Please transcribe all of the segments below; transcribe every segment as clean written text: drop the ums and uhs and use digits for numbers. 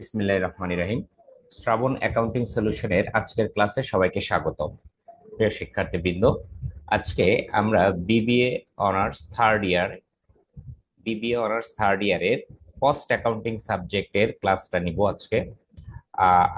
বিসমিল্লাহির রহমানির রহিম। শ্রাবণ অ্যাকাউন্টিং সলিউশনের আজকের ক্লাসে সবাইকে স্বাগতম। প্রিয় শিক্ষার্থীবৃন্দ, আজকে আমরা বিবিএ অনার্স থার্ড ইয়ারের কস্ট অ্যাকাউন্টিং সাবজেক্টের ক্লাসটা নিব আজকে।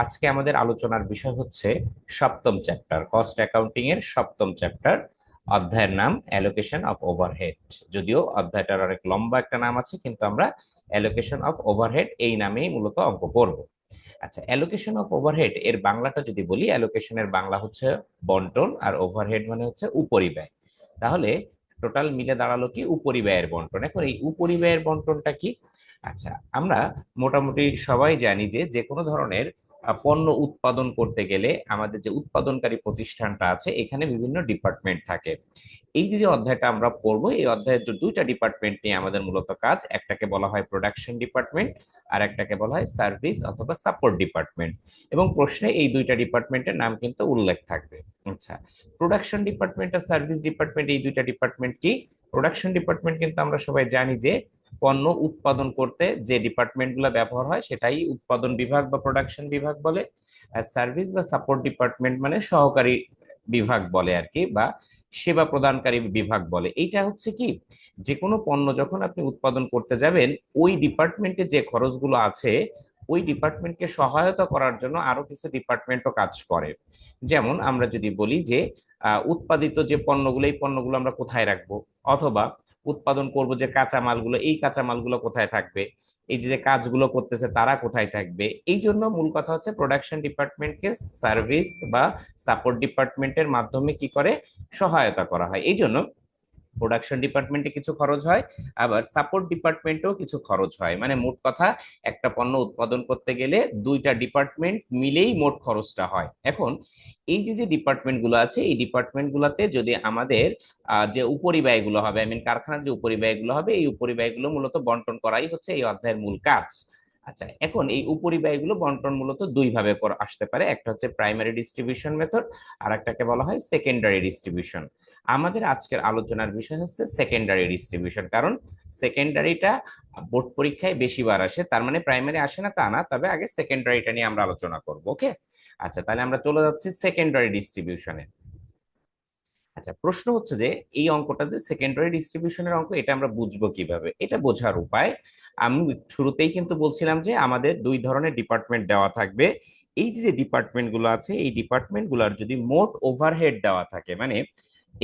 আজকে আমাদের আলোচনার বিষয় হচ্ছে সপ্তম চ্যাপ্টার, কস্ট অ্যাকাউন্টিং এর সপ্তম চ্যাপ্টার। অধ্যায়ের নাম অ্যালোকেশন অফ ওভারহেড। যদিও অধ্যায়টার অনেক লম্বা একটা নাম আছে, কিন্তু আমরা অ্যালোকেশন অফ ওভারহেড এই নামেই মূলত অঙ্ক করব। আচ্ছা, অ্যালোকেশন অফ ওভারহেড এর বাংলাটা যদি বলি, অ্যালোকেশনের বাংলা হচ্ছে বন্টন, আর ওভারহেড মানে হচ্ছে উপরিব্যয়। তাহলে টোটাল মিলে দাঁড়ালো কি উপরিব্যয়ের বন্টন। এখন এই উপরিব্যয়ের বন্টনটা কি? আচ্ছা, আমরা মোটামুটি সবাই জানি যে যে কোনো ধরনের পণ্য উৎপাদন করতে গেলে আমাদের যে উৎপাদনকারী প্রতিষ্ঠানটা আছে, এখানে বিভিন্ন ডিপার্টমেন্ট থাকে। এই যে যে অধ্যায়টা আমরা পড়বো, এই অধ্যায়ের যে দুইটা ডিপার্টমেন্ট নিয়ে আমাদের মূলত কাজ, একটাকে বলা হয় প্রোডাকশন ডিপার্টমেন্ট, আর একটাকে বলা হয় সার্ভিস অথবা সাপোর্ট ডিপার্টমেন্ট। এবং প্রশ্নে এই দুইটা ডিপার্টমেন্টের নাম কিন্তু উল্লেখ থাকবে। আচ্ছা, প্রোডাকশন ডিপার্টমেন্ট আর সার্ভিস ডিপার্টমেন্ট, এই দুইটা ডিপার্টমেন্ট কি? প্রোডাকশন ডিপার্টমেন্ট কিন্তু আমরা সবাই জানি যে পণ্য উৎপাদন করতে যে ডিপার্টমেন্টগুলো ব্যবহার হয় সেটাই উৎপাদন বিভাগ বা প্রোডাকশন বিভাগ বলে। আর সার্ভিস বা সাপোর্ট ডিপার্টমেন্ট মানে সহকারী বিভাগ বলে আর কি, বা সেবা প্রদানকারী বিভাগ বলে। এইটা হচ্ছে কি, যে কোনো পণ্য যখন আপনি উৎপাদন করতে যাবেন, ওই ডিপার্টমেন্টে যে খরচগুলো আছে, ওই ডিপার্টমেন্টকে সহায়তা করার জন্য আরো কিছু ডিপার্টমেন্টও কাজ করে। যেমন আমরা যদি বলি যে উৎপাদিত যে পণ্যগুলো, এই পণ্যগুলো আমরা কোথায় রাখবো, অথবা উৎপাদন করব যে কাঁচামালগুলো, এই কাঁচামালগুলো কোথায় থাকবে, এই যে যে কাজগুলো করতেছে তারা কোথায় থাকবে। এই জন্য মূল কথা হচ্ছে প্রোডাকশন ডিপার্টমেন্টকে সার্ভিস বা সাপোর্ট ডিপার্টমেন্টের মাধ্যমে কি করে সহায়তা করা হয়। এই জন্য প্রোডাকশন ডিপার্টমেন্টে কিছু খরচ হয়, আবার সাপোর্ট ডিপার্টমেন্টেও কিছু খরচ হয়। মানে মোট কথা, একটা পণ্য উৎপাদন করতে গেলে দুইটা ডিপার্টমেন্ট মিলেই মোট খরচটা হয়। এখন এই যে যে ডিপার্টমেন্ট গুলো আছে, এই ডিপার্টমেন্ট গুলাতে যদি আমাদের যে উপরিব্যয়গুলো হবে, আই মিন কারখানার যে উপরিব্যয়গুলো হবে, এই উপরিব্যয়গুলো মূলত বন্টন করাই হচ্ছে এই অধ্যায়ের মূল কাজ। আচ্ছা, এখন এই উপরিব্যয়গুলো বন্টন মূলত দুই ভাবে আসতে পারে। একটা হচ্ছে প্রাইমারি ডিস্ট্রিবিউশন মেথড, আর একটাকে বলা হয় সেকেন্ডারি ডিস্ট্রিবিউশন। আমাদের আজকের আলোচনার বিষয় হচ্ছে সেকেন্ডারি ডিস্ট্রিবিউশন, কারণ সেকেন্ডারিটা বোর্ড পরীক্ষায় বেশিবার আসে। তার মানে প্রাইমারি আসে না তা না, তবে আগে সেকেন্ডারিটা নিয়ে আমরা আলোচনা করব। ওকে, আচ্ছা, তাহলে আমরা চলে যাচ্ছি সেকেন্ডারি ডিস্ট্রিবিউশনে। আচ্ছা, প্রশ্ন হচ্ছে যে এই অঙ্কটা যে সেকেন্ডারি ডিস্ট্রিবিউশনের অঙ্ক, এটা আমরা বুঝবো কিভাবে? এটা বোঝার উপায়, আমি শুরুতেই কিন্তু বলছিলাম যে আমাদের দুই ধরনের ডিপার্টমেন্ট দেওয়া থাকবে। এই যে ডিপার্টমেন্ট গুলো আছে, এই ডিপার্টমেন্ট গুলার যদি মোট ওভারহেড দেওয়া থাকে, মানে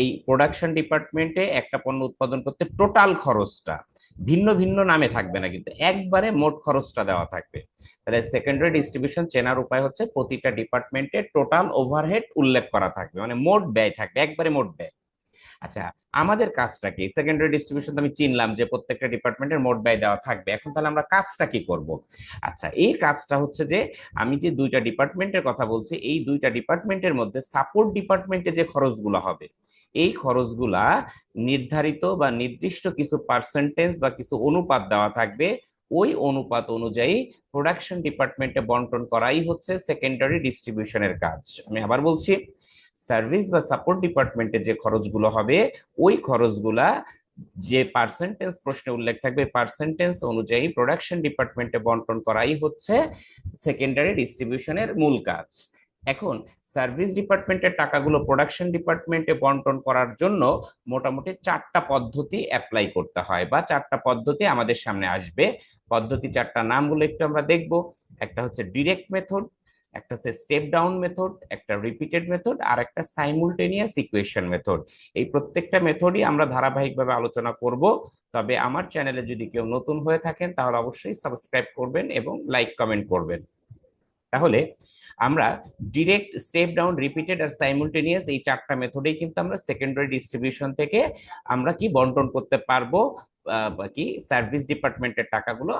এই প্রোডাকশন ডিপার্টমেন্টে একটা পণ্য উৎপাদন করতে টোটাল খরচটা ভিন্ন ভিন্ন নামে থাকবে না, কিন্তু একবারে মোট খরচটা দেওয়া থাকবে। তাহলে সেকেন্ডারি ডিস্ট্রিবিউশন চেনার উপায় হচ্ছে প্রতিটা ডিপার্টমেন্টে টোটাল ওভারহেড উল্লেখ করা থাকবে, মানে মোট ব্যয় থাকবে, একবারে মোট ব্যয়। আচ্ছা, আমাদের কাজটা কি? সেকেন্ডারি ডিস্ট্রিবিউশন আমি চিনলাম যে প্রত্যেকটা ডিপার্টমেন্টের মোট ব্যয় দেওয়া থাকবে। এখন তাহলে আমরা কাজটা কি করব? আচ্ছা, এই কাজটা হচ্ছে যে আমি যে দুইটা ডিপার্টমেন্টের কথা বলছি, এই দুইটা ডিপার্টমেন্টের মধ্যে সাপোর্ট ডিপার্টমেন্টে যে খরচগুলো হবে, এই খরচগুলা নির্ধারিত বা নির্দিষ্ট কিছু পার্সেন্টেজ বা কিছু অনুপাত দেওয়া থাকবে। ওই অনুপাত অনুযায়ী প্রোডাকশন ডিপার্টমেন্টে বন্টন করাই হচ্ছে সেকেন্ডারি ডিস্ট্রিবিউশনের কাজ। আমি আবার বলছি, সার্ভিস বা সাপোর্ট ডিপার্টমেন্টে যে খরচগুলো হবে, ওই খরচগুলা যে পার্সেন্টেজ প্রশ্নে উল্লেখ থাকবে, পার্সেন্টেজ অনুযায়ী প্রোডাকশন ডিপার্টমেন্টে বন্টন করাই হচ্ছে সেকেন্ডারি ডিস্ট্রিবিউশনের মূল কাজ। এখন সার্ভিস ডিপার্টমেন্টের টাকাগুলো প্রোডাকশন ডিপার্টমেন্টে বন্টন করার জন্য মোটামুটি চারটা পদ্ধতি অ্যাপ্লাই করতে হয়, বা চারটা পদ্ধতি আমাদের সামনে আসবে। পদ্ধতি চারটা নামগুলো একটু আমরা দেখব। একটা হচ্ছে ডিরেক্ট মেথড, একটা হচ্ছে স্টেপ ডাউন মেথড, একটা রিপিটেড মেথড, আর একটা সাইমুলটেনিয়াস ইকুয়েশন মেথড। এই প্রত্যেকটা মেথডই আমরা ধারাবাহিকভাবে আলোচনা করব। তবে আমার চ্যানেলে যদি কেউ নতুন হয়ে থাকেন, তাহলে অবশ্যই সাবস্ক্রাইব করবেন এবং লাইক কমেন্ট করবেন। তাহলে আমরা ডিরেক্ট, স্টেপ ডাউন, রিপিটেড আর সাইমুলটেনিয়াস, এই চারটা মেথডেই কিন্তু আমরা সেকেন্ডারি ডিস্ট্রিবিউশন থেকে আমরা কি বন্টন করতে পারবো কি সার্ভিস ডিপার্টমেন্টের টাকাগুলো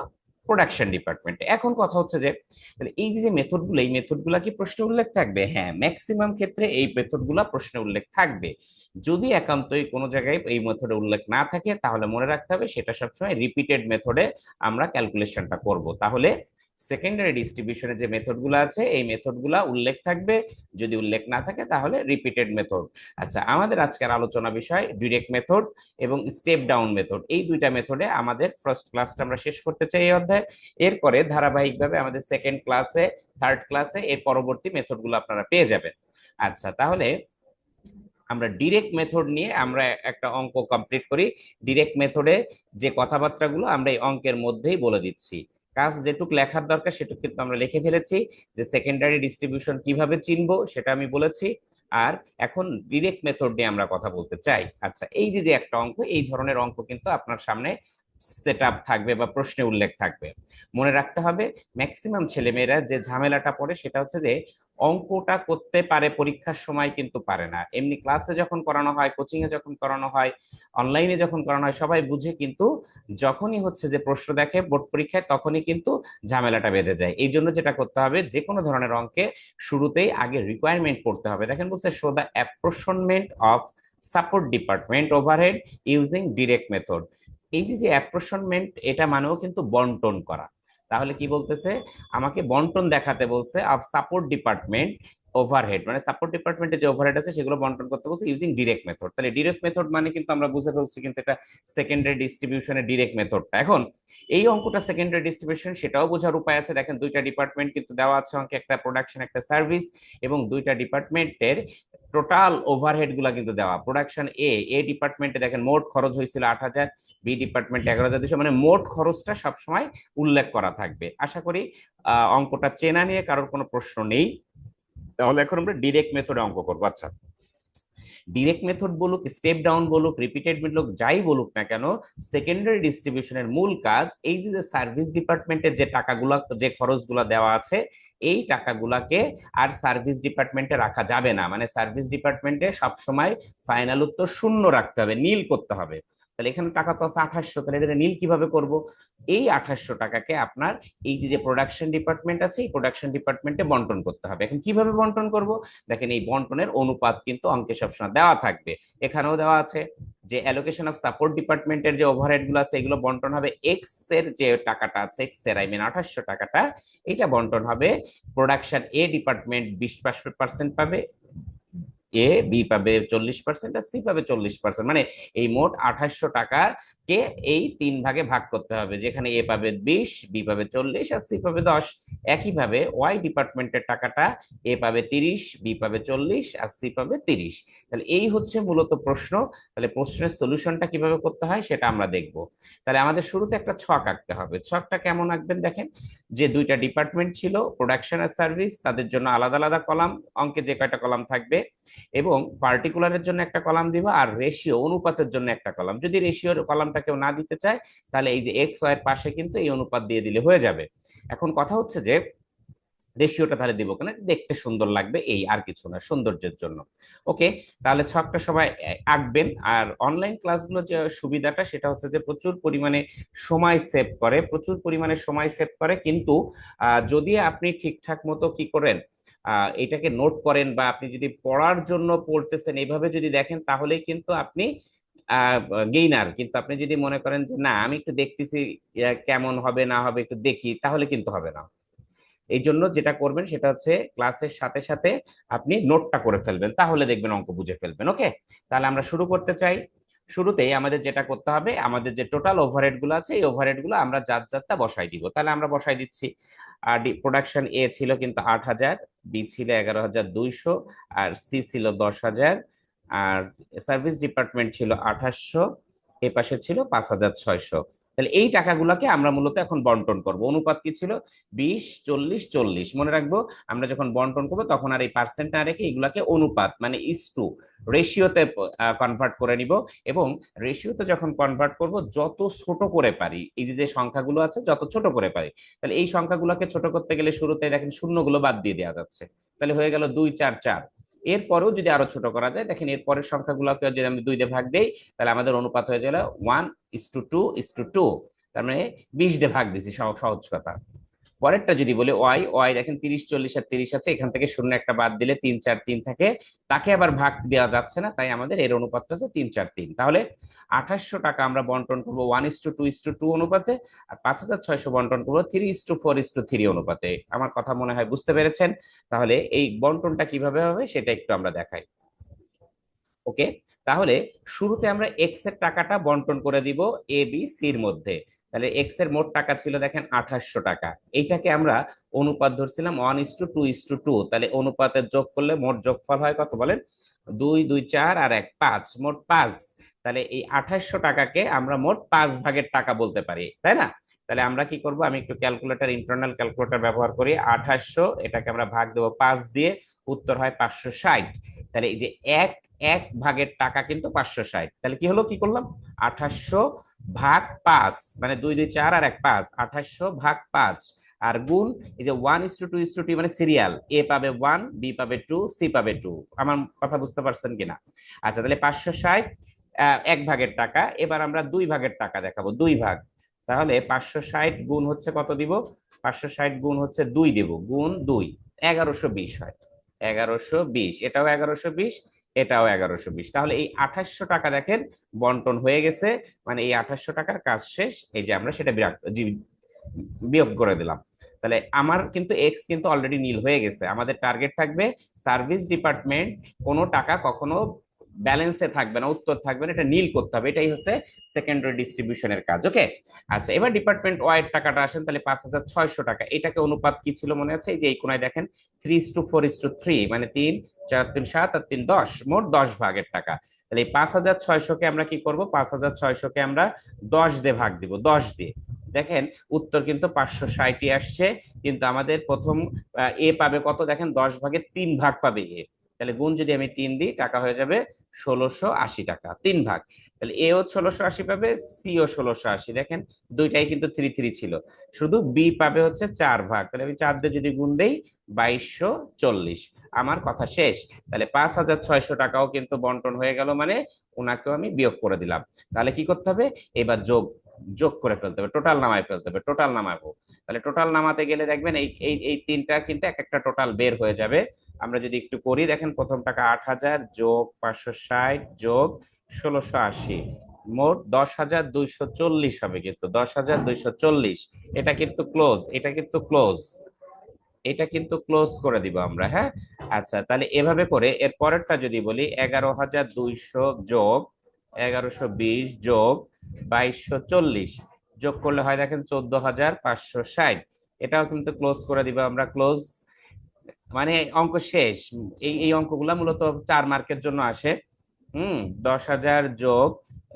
প্রোডাকশন ডিপার্টমেন্টে। এখন কথা হচ্ছে যে তাহলে এই যে মেথডগুলো, এই মেথডগুলো কি প্রশ্নে উল্লেখ থাকবে? হ্যাঁ, ম্যাক্সিমাম ক্ষেত্রে এই মেথডগুলো প্রশ্নে উল্লেখ থাকবে। যদি একান্তই কোনো জায়গায় এই মেথডে উল্লেখ না থাকে তাহলে মনে রাখতে হবে সেটা সবসময় রিপিটেড মেথডে আমরা ক্যালকুলেশনটা করব। তাহলে সেকেন্ডারি ডিস্ট্রিবিউশনের যে মেথডগুলো আছে এই মেথডগুলা উল্লেখ থাকবে, যদি উল্লেখ না থাকে তাহলে রিপিটেড মেথড। আচ্ছা, আমাদের আজকের আলোচনা বিষয় ডিরেক্ট মেথড এবং স্টেপ ডাউন মেথড। এই দুইটা মেথডে আমাদের ফার্স্ট ক্লাসটা আমরা শেষ করতে চাই এই অধ্যায়ে। এরপরে ধারাবাহিকভাবে আমাদের সেকেন্ড ক্লাসে, থার্ড ক্লাসে এর পরবর্তী মেথডগুলো আপনারা পেয়ে যাবেন। আচ্ছা, তাহলে আমরা ডিরেক্ট মেথড নিয়ে আমরা একটা অঙ্ক কমপ্লিট করি। ডিরেক্ট মেথডে যে কথাবার্তাগুলো আমরা এই অঙ্কের মধ্যেই বলে দিচ্ছি। কাজ যেটুক লেখার দরকার সেটুকু কিন্তু আমরা লিখে ফেলেছি। যে সেকেন্ডারি ডিস্ট্রিবিউশন কিভাবে চিনবো সেটা আমি বলেছি। আর এখন ডিরেক্ট মেথড নিয়ে আমরা কথা বলতে চাই। আচ্ছা, এই যে যে একটা অঙ্ক, এই ধরনের অঙ্ক কিন্তু আপনার সামনে সেট আপ থাকবে বা প্রশ্নে উল্লেখ থাকবে। মনে রাখতে হবে ম্যাক্সিমাম ছেলেমেয়েরা যে ঝামেলাটা পড়ে সেটা হচ্ছে যে অঙ্কটা করতে পারে পরীক্ষার সময় কিন্তু পারে না। এমনি ক্লাসে যখন করানো হয়, কোচিং এ যখন করানো হয়, অনলাইনে যখন করানো হয় সবাই বুঝে, কিন্তু যখনই হচ্ছে যে প্রশ্ন দেখে বোর্ড পরীক্ষায় তখনই কিন্তু ঝামেলাটা বেঁধে যায়। এই জন্য যেটা করতে হবে, যে কোনো ধরনের অঙ্কে শুরুতেই আগে রিকোয়ারমেন্ট পড়তে হবে। দেখেন বলছে show the apportionment of support department overhead using direct method. এই যে যে অ্যাপ্রোশনমেন্ট, এটা মানেও কিন্তু বন্টন করা। তাহলে কি বলতেছে, আমাকে বন্টন দেখাতে বলছে অফ সাপোর্ট ডিপার্টমেন্ট ওভারহেড, মানে সাপোর্ট ডিপার্টমেন্টে যে ওভারহেড আছে সেগুলো বন্টন করতে বলছে ইউজিং ডিরেক্ট মেথড। তাহলে ডিরেক্ট মেথড মানে কিন্তু আমরা বুঝে ফেলছি কিন্তু এটা সেকেন্ডারি ডিস্ট্রিবিউশনের ডিরেক্ট মেথডটা। এখন এই অঙ্কটা সেকেন্ডারি ডিস্ট্রিবিউশন সেটাও বোঝার উপায় আছে। দেখেন দুইটা ডিপার্টমেন্ট কিন্তু দেওয়া আছে অঙ্কে, একটা প্রোডাকশন একটা সার্ভিস, এবং দুইটা ডিপার্টমেন্টের টোটাল ওভারহেড গুলা কিন্তু দেওয়া। প্রোডাকশন এ ডিপার্টমেন্টে দেখেন মোট খরচ হয়েছিল 8,000, বি ডিপার্টমেন্ট 11,200, মানে মোট খরচটা সবসময় উল্লেখ করা থাকবে। আশা করি অঙ্কটা চেনা নিয়ে কারোর কোনো প্রশ্ন নেই। তাহলে এখন আমরা ডিরেক্ট মেথডে অঙ্ক করবো। আচ্ছা, ডিরেক্ট মেথড বলুক, স্টেপ ডাউন বলুক, রিপিটেড বলুক, যাই বলুক না কেন, সেকেন্ডারি ডিস্ট্রিবিউশনের মূল কাজ এই যে সার্ভিস ডিপার্টমেন্টের যে টাকাগুলা, যে খরচগুলা দেওয়া আছে, এই টাকাগুলাকে আর সার্ভিস ডিপার্টমেন্টে রাখা যাবে না। মানে সার্ভিস ডিপার্টমেন্টে সবসময় ফাইনাল উত্তর শূন্য রাখতে হবে, নীল করতে হবে। তাহলে এখানে টাকা তো আছে 2800, তাহলে এটা নীল কিভাবে করব? এই 2800 টাকাকে আপনার এই যে প্রোডাকশন ডিপার্টমেন্ট আছে এই প্রোডাকশন ডিপার্টমেন্টে বন্টন করতে হবে। এখন কিভাবে বন্টন করব? দেখেন এই বন্টনের অনুপাত কিন্তু অঙ্কে সবসময় দেওয়া থাকবে। এখানেও দেওয়া আছে যে অ্যালোকেশন অফ সাপোর্ট ডিপার্টমেন্টের যে ওভারহেড গুলো আছে এগুলো বন্টন হবে এক্স এর যে টাকাটা আছে, এক্স এর আই মিন 2800 টাকাটা, এটা বন্টন হবে প্রোডাকশন এ ডিপার্টমেন্ট 20% পাবে, এ বি পাবে 40% আর সি পাবে 40%। মানে এই মোট 2800 টাকাকে এই 3 ভাগে ভাগ করতে হবে, যেখানে এ পাবে 20, বি পাবে 40 আর সি পাবে 10। একইভাবে ওয়াই ডিপার্টমেন্টের টাকাটা এ পাবে 30, বি পাবে 40 আর সি পাবে 30। তাহলে এই হচ্ছে মূলত প্রশ্ন। তাহলে প্রশ্নের সলিউশনটা কিভাবে করতে হয় সেটা আমরা দেখব। তাহলে আমাদের শুরুতে একটা ছক আঁকতে হবে। ছকটা কেমন আঁকবেন দেখেন, যে দুইটা ডিপার্টমেন্ট ছিল প্রোডাকশন আর সার্ভিস, তাদের জন্য আলাদা আলাদা কলাম, অঙ্কে যে কয়টা কলাম থাকবে, এবং পার্টিকুলারের জন্য একটা কলাম দিব, আর রেশিও অনুপাতের জন্য একটা কলাম। যদি রেশিওর কলামটা কেউ না দিতে চায় তাহলে এই যে এক্স ওয়াই এর পাশে কিন্তু এই অনুপাত দিয়ে দিলে হয়ে যাবে। এখন কথা হচ্ছে যে রেশিওটা তাহলে দিব কেন, দেখতে সুন্দর লাগবে, এই আর কিছু না, সৌন্দর্যের জন্য। ওকে, তাহলে ছকটা সবাই আঁকবেন। আর অনলাইন ক্লাসগুলো যে সুবিধাটা সেটা হচ্ছে যে প্রচুর পরিমাণে সময় সেভ করে, প্রচুর পরিমাণে সময় সেভ করে। কিন্তু যদি আপনি ঠিকঠাক মতো কি করেন, এটাকে নোট করেন, বা আপনি যদি পড়ার জন্য পড়তেছেন এইভাবে যদি দেখেন তাহলেই কিন্তু আপনি গেইনার। কিন্তু আপনি যদি মনে করেন যে না আমি একটু দেখতেছি কেমন হবে না হবে একটু দেখি, তাহলে কিন্তু হবে না। এই জন্য যেটা করবেন সেটা হচ্ছে ক্লাসের সাথে সাথে আপনি নোটটা করে ফেলবেন, তাহলে দেখবেন অঙ্ক বুঝে ফেলবেন। ওকে, তাহলে আমরা শুরু করতে চাই। শুরুতেই আমাদের যেটা করতে হবে, আমাদের যে টোটাল ওভারহেড গুলো আছে এই ওভারহেড গুলো আমরা যার যারটা বসাই দিব। তাহলে আমরা বসাই দিচ্ছি। আর প্রোডাকশন এ ছিল কিন্তু 8,000, বি ছিল 11,200, আর সি ছিল 10,000, আর সার্ভিস ডিপার্টমেন্ট ছিল 2800, এ পাশে ছিল 5,600। তাহলে এই টাকাগুলোকে আমরা মূলত এখন বন্টন করব। অনুপাত কি ছিল? 20, 40, 40। মনে রাখবো আমরা যখন বন্টন করবো তখন আর এই পার্সেন্ট না রেখে এগুলাকে অনুপাত মানে ইস টু রেশিওতে কনভার্ট করে নিব। এবং রেশিওতে যখন কনভার্ট করব যত ছোট করে পারি, এই যে যে সংখ্যাগুলো আছে যত ছোট করে পারি, তাহলে এই সংখ্যাগুলোকে ছোট করতে গেলে শুরুতে দেখেন শূন্যগুলো বাদ দিয়ে দেওয়া যাচ্ছে। তাহলে হয়ে গেল 2, 4, 4। এরপরেও যদি আরো ছোট করা যায়, দেখেন এরপরের সংখ্যাগুলোকে যদি আমি 2 দিয়ে ভাগ দেই তাহলে আমাদের অনুপাত হয়ে গেল 1:2:2। তার মানে 20 দিয়ে ভাগ দিছি, সহজ কথা। পরেরটা যদি বলে ওয়াই, ওয়াই দেখেন 30 40 আর 30 আছে, এখান থেকে শূন্য একটা বাদ দিলে 3 4 3 থাকে, তাকে আবার ভাগ দেওয়া যাচ্ছে না, তাই আমাদের এর অনুপাতটা আছে 3 4 3। তাহলে 2800 টাকা আমরা বন্টন করবো 1:2:2 অনুপাতে, আর 5600 বন্টন করবো 3:4:3 অনুপাতে। আমার কথা মনে হয় বুঝতে পেরেছেন। তাহলে এই বন্টনটা কিভাবে হবে সেটা একটু আমরা দেখাই। ওকে, তাহলে শুরুতে আমরা এক্স এর টাকাটা বন্টন করে দিব এ বি সির মধ্যে। তাহলে এক্স এর মোট টাকা ছিল দেখেন 2800 টাকা, এইটাকে আমরা অনুপাত ধরছিলাম 1:2:2। তাহলে অনুপাতের যোগ করলে মোট যোগফল হয় কত বলেন? 2 2 4 আর 1 5, মোট 5। তাহলে এই 2800 টাকাকে আমরা মোট 5 ভাগের টাকা বলতে পারি, তাই না? তাহলে আমরা কি করব, আমি একটু ক্যালকুলেটর, ইন্টারনাল ক্যালকুলেটর ব্যবহার করি। 2800 এটাকে আমরা ভাগ দেবো 5 দিয়ে, উত্তর হয় 560। তাহলে এই যে এক এক ভাগের টাকা কিন্তু 560। তাহলে কি হলো, কি করলাম, 2800 ভাগ 5, মানে 2 2 4 আর 1 5, 2800 ভাগ 5, আর গুণ এই যে 1:2:2 মানে সিরিয়াল, এ পাবে 1, বি পাবে 2, সি পাবে 2। আমার কথা বুঝতে পারছেন কিনা? আচ্ছা, তাহলে 560 এক ভাগের টাকা। এবার আমরা 2 ভাগের টাকা দেখাবো, 2 ভাগ। তাহলে 560 গুণ হচ্ছে কত দিব, 560 গুণ হচ্ছে 2 দিব, গুণ 2 1120 হয়। 1120, এটাও 1120, এটাও 1120। তাহলে এই 2800 টাকা দেখেন বন্টন হয়ে গেছে, মানে এই 2800 টাকার কাজ শেষ। এই যে আমরা সেটা বিয়োগ করে দিলাম। তাহলে আমার কিন্তু এক্স কিন্তু অলরেডি নীল হয়ে গেছে। আমাদের টার্গেট থাকবে সার্ভিস ডিপার্টমেন্ট কোনো টাকা কখনো ব্যালেন্সে থাকবে না, উত্তর থাকবে না, এটা নীল করতে হবে। এটাই হচ্ছে সেকেন্ডারি ডিস্ট্রিবিউশনের কাজ। ওকে, আচ্ছা, এবার ডিপার্টমেন্ট ওয়াই এর টাকাটা আসেন। তাহলে 5600 টাকা, এটাকে অনুপাত কি ছিল মনে আছে? এই যে এই কোনায় দেখেন 3:4:3, মানে 3 4 3 7 আর 3 10, মোট 10 ভাগের টাকা। তাহলে এই 5600-কে আমরা কি করব, 5600-কে আমরা 10 দিয়ে ভাগ দিব, 10 দিয়ে। দেখেন উত্তর কিন্তু 560 আসছে, কিন্তু আমাদের প্রথম এ পাবে কত দেখেন, 10 ভাগের 3 ভাগ পাবে এ। তাহলে গুণ যদি আমি 3 দিই, টাকা হয়ে যাবে 1680 টাকা, 3 ভাগ। তাহলে এ ও 1680 পাবে, সি ও 1680। দেখেন দুইটাই কিন্তু 3 3 ছিল, শুধু বি পাবে হচ্ছে 4 ভাগ। তাহলে আমি 4 দিয়ে যদি গুণ দেই 2240। আমার কথা শেষ। তাহলে 5600 টাকাও কিন্তু বন্টন হয়ে গেল, মানে ওনাকেও আমি বিয়োগ করে দিলাম। তাহলে কি করতে হবে, এবার যোগ যোগ করে ফেলতে হবে, টোটাল নামায় ফেলতে হবে, টোটাল নামাবো। তাহলে টোটাল নামাতে গেলে দেখবেন এই এই এই তিনটা কিন্তু এক একটা টোটাল বের হয়ে যাবে। আমরা যদি একটু করি, দেখেন প্রথম টাকা 8000 যোগ 560 যোগ 1680, মোট 10,240 হবে, কিন্তু 10,240। এটা কিন্তু ক্লোজ, এটা কিন্তু ক্লোজ, এটা কিন্তু ক্লোজ করে দিব আমরা, হ্যাঁ। আচ্ছা, তাহলে এভাবে করে এর পরেরটা যদি বলি, 11,200 যোগ 1120 যোগ 2240 যোগ করলে হয় দেখেন 14,560। এটাও কিন্তু ক্লোজ করে দিব আমরা, ক্লোজ, মানে অঙ্ক শেষ। এই এই অঙ্কগুলা মূলত 4 মার্কের জন্য আসে। 10,000 যোগ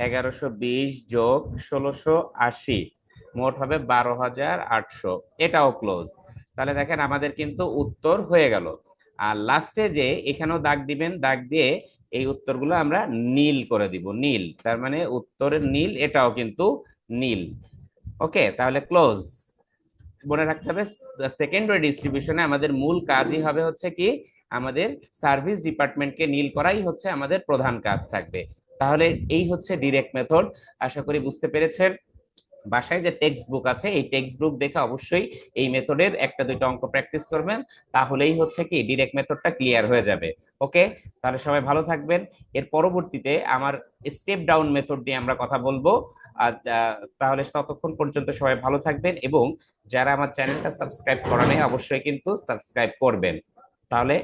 1120 যোগ 1680, মোট হবে 12,800, এটাও ক্লোজ। তাহলে দেখেন আমাদের কিন্তু উত্তর হয়ে গেল। আর লাস্টে যে এখানেও দাগ দিবেন, দাগ দিয়ে এই উত্তরগুলো আমরা নীল করে দিব, নীল, তার মানে উত্তরের নীল, এটাও কিন্তু নীল। ওকে, তাহলে ক্লোজ। মনে রাখতে হবে সেকেন্ডারি ডিস্ট্রিবিউশনে আমাদের মূল কাজই হবে হচ্ছে কি, আমাদের সার্ভিস ডিপার্টমেন্টকে নীল করাই হচ্ছে আমাদের প্রধান কাজ থাকবে। তাহলে এই হচ্ছে ডিরেক্ট মেথড। আশা করি বুঝতে পেরেছেন। বাসায় যে টেক্সট বুক আছে, এই টেক্সট বুক দেখে অবশ্যই এই মেথডের একটা দুইটা অঙ্ক প্র্যাকটিস করবেন, তাহলেই হচ্ছে কি ডিরেক্ট মেথডটা ক্লিয়ার হয়ে যাবে। ওকে, তাহলে সবাই ভালো থাকবেন। এর পরবর্তীতে আমার স্টেপ ডাউন মেথড নিয়ে আমরা কথা বলবো। আর তাহলে ততক্ষণ পর্যন্ত সবাই ভালো থাকবেন, এবং যারা আমার চ্যানেলটা সাবস্ক্রাইব করা নেই অবশ্যই কিন্তু সাবস্ক্রাইব করবেন। তাহলে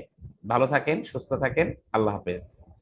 ভালো থাকেন, সুস্থ থাকেন, আল্লাহ হাফেজ।